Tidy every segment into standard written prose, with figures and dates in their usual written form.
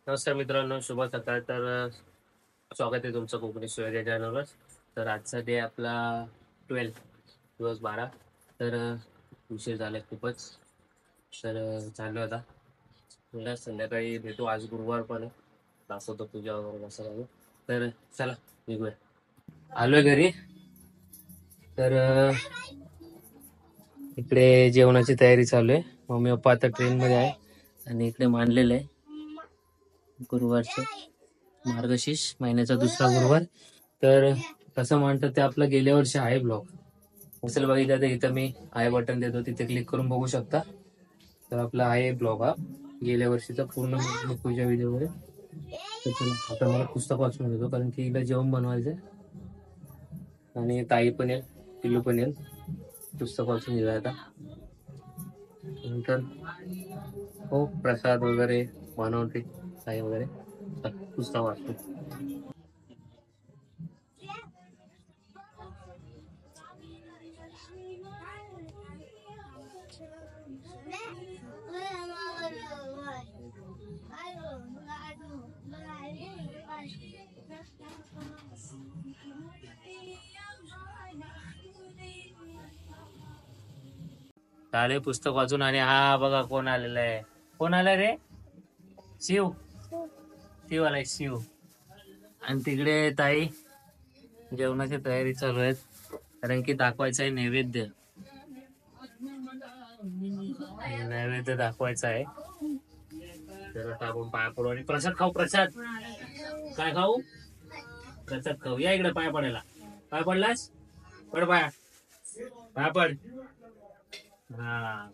नमस्कार मित्रांनो, शुभ सकाळ. तर स्वागत आहे तुमचं कोकणी सूर्य चॅनलवर. तर आजचा डे आपला 12 दिवस 12. तर उशीर झाला खूपच. तर चालू आता पुन्हा संध्याकाळी भेटू. आज गुरुवार पण आहे, दाखवतो पूजा वगैरे कसं आहे. तर चला निघूया. आलोय घरी. तर इकडे जेवणाची तयारी चालू आहे. मम्मी पप्पा आता ट्रेन मध्ये आहे आणि इकडे मांडलेलं आहे गुरुवारचं मार्गशीर्ष महिन्याचा दुसरा गुरुवार. तर कसं म्हणतात ते आपलं गेल्या वर्षी आहे ब्लॉग असेल बघितलं तर इथं मी आय बटन देतो, तिथे क्लिक करून बघू शकता. तर आपला आहे ब्लॉग हा गेल्या वर्षीचा पूर्ण पूजा विधी वगैरे. तर चला आता मला पुस्तक वाचून घेतो कारण की हिला जेवण बनवायचंय आणि ताई पण येईल, पिल्लू पण येईल. पुस्तक वाचून घेऊया आता. नंतर हो प्रसाद वगैरे बनवते ताई वगैरे. पुस्तक वाचतो. झाले पुस्तक वाचून आणि हा बघा कोण आलेला आहे. कोण आला रे? शिव. शिव आलाय शिव. आणि तिकडे ताई जेवणाची तयारी चालू आहे कारण की दाखवायचं आहे नैवेद्य. नैवेद्य दाखवायचा आहे. तर आता आपण पाया पडू आणि प्रसाद खाऊ. प्रसाद काय खाऊ? प्रसाद खाऊ. या इकडे पाया पडायला. पाय पडलास? पड पाया. पाया पड. हा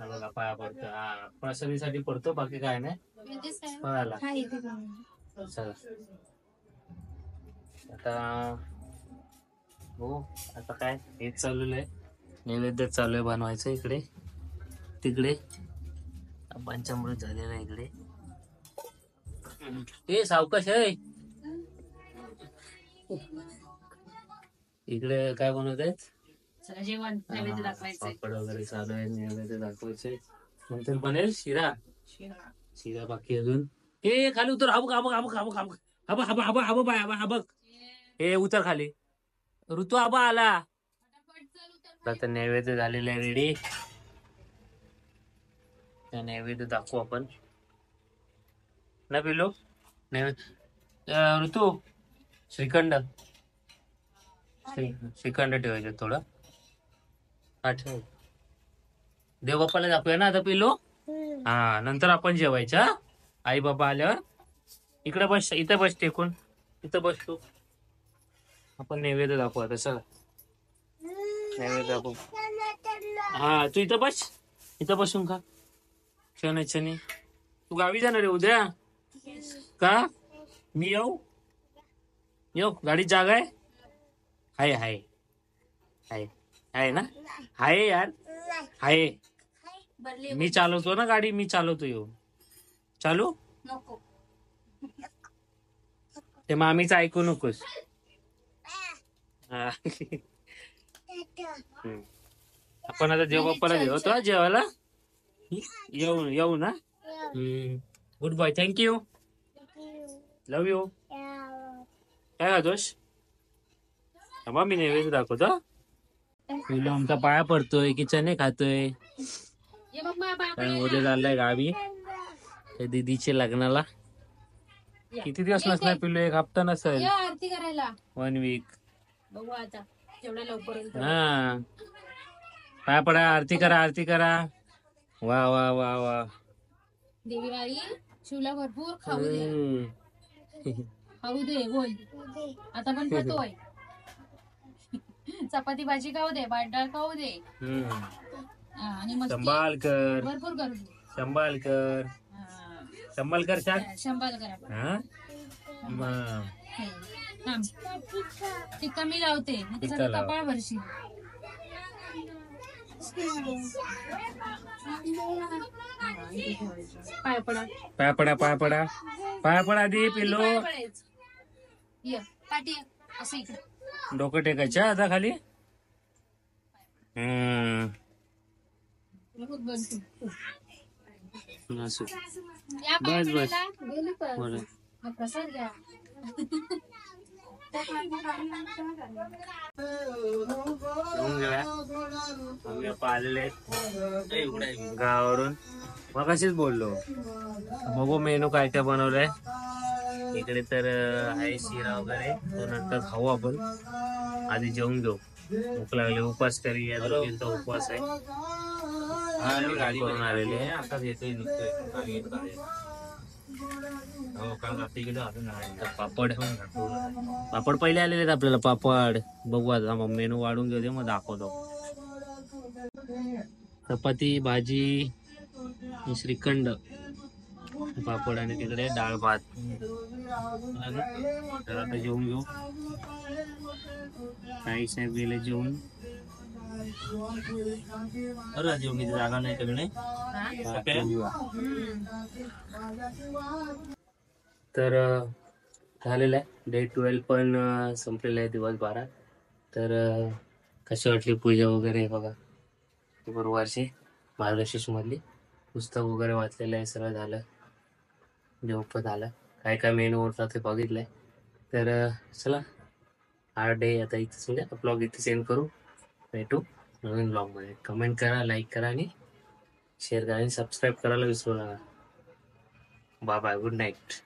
बघा पाया पडतो. हा प्रसादीसाठी पडतो, बाकी काय नाही. पळाला. चला आता हो आता काय हेच चाललेलं आहे. नैवेद्य चालू आहे बनवायचं. इकडे तिकडे पंचामृत झालेलं आहे. इकडे हे सावकाश आहे. इकडे काय बनवत आहेत? जेवण नैवेद्य दाखवायचंय. पापड वगैरे चालू आहे, नैवेद्य दाखवायचे. नंतर बनेल शिरा. शिरा बाकी अजून. हे खाली उतर. हा बघ हा बघ हा बघ हा बघ हा बघ हा बघ हा बघ हा बघ हा बघ बाय हा बघ. हे उतर खाली. ऋतू आबा आला. आता नैवेद्य झालेलं आहे रेडी. नैवेद्य दाखवू आपण ना पिलो. नैवेद्य ऋतू श्रीखंड. श्रीखंड ठेवायचं थोडं. हा ठेव. देवबाप्पाला दाखवूया ना आता पिलो. हा नंतर आपण जेवायचं. आई बाबा आल्यावर इकडे बस, इथं बस टेकून. इथं बस तू. आपण नैवेद्य दाखवू आता. चला नैवेद्य दाखवू. हा तू इथं बस. इथं बसून खा. क्षण क्षणी. तू गावी जाणार आहे उद्या का? मी येऊ? येऊ? गाडीत जागा आहे? हाय हाय हाय आहे ना? हाय यार हाय. मी चालवतो ना गाडी. मी चालवतो. येऊ चालू. ते मामीचं ऐकू नकोस. हा. आपण आता देवबाप्पाला जेवतो जेवायला. येऊ येऊ ना. Good boy. Thank you. Love you. काय खातोस? थांबा मी नैवेद्य दाखवतो. पिलो आमचा पाया पडतोय की चणे खातोय. उद्या चाललाय गावी दीदीच्या लग्नाला. किती दिवस नसणार पिल्लू? एक हप्ता नसेल. आरती करायला 1 वीक. बघू आता जेवढ्या लवकर. हा पाया पडा. आरती करा. आरती करा. वा वा वा वा. देवी आई शिवला भरपूर खाऊ दे. खाऊ दे बोल. आता पण खातोय. चपाती भाजी खाऊ दे. भात खाऊ दे. आणि मस्त संभाल कर. भरपूर करू दे. संभाल कर. संभाल कर. शंभर करा. हा ती कमी लावते कपाळ भरशी. पाय पडा. पाया पडा. पाया पडा. पाया पडा आधी पिल्लो. पाठी असं इकडे डोकं टेकायचं आता खाली. असं या बस, बस. पाठवलेला गेली पण. बरं. मग प्रसाद घ्या. घेऊन घेऊया. आम्ही आता आलेले आहेत गावावरून. मग अशीच बोललो बघू मेनू काय काय बनवलंय इकडे. तर आहे शिरा वगैरे, तो नंतर खाऊ आपण. आधी जेवून घेऊ, भूक लागली. उपास करी, या दोघींचा उपवास आहे. गाडी करून आलेली आहे. आता येतोय निघतोय. पापड पापड पहिले आलेले आहेत आपल्याला. पापड बघू आता, मग मेनू वाढून घेऊ दे, मग दाखवतो. चपाती, भाजी, श्रीखंड, पापड आणि तिकडे डाळ भात. तर आता जेवून घेऊ. काही साहेब गेले जेवून. अरे जेवणीची जागा नाही तिकडे. तर झालेलं आहे डे 12 पण संपलेलं आहे, दिवस 12. तर कशी वाटली पूजा वगैरे बघा. गुरुवारची मार्गशीर्ष मधली पुस्तक वगैरे वाचलेलं आहे, सगळं झालं. जेवण झालं. काय काय मेनू होता ते बघितलंय. तर चला हा डे आता इथेच, म्हणजे ब्लॉग इथे सेंड करू. भेटू नवीन ब्लॉगमध्ये. कमेंट करा, लाईक करा आणि शेअर करा आणि सबस्क्राईब करायला विसरू नका. Bye bye, good night.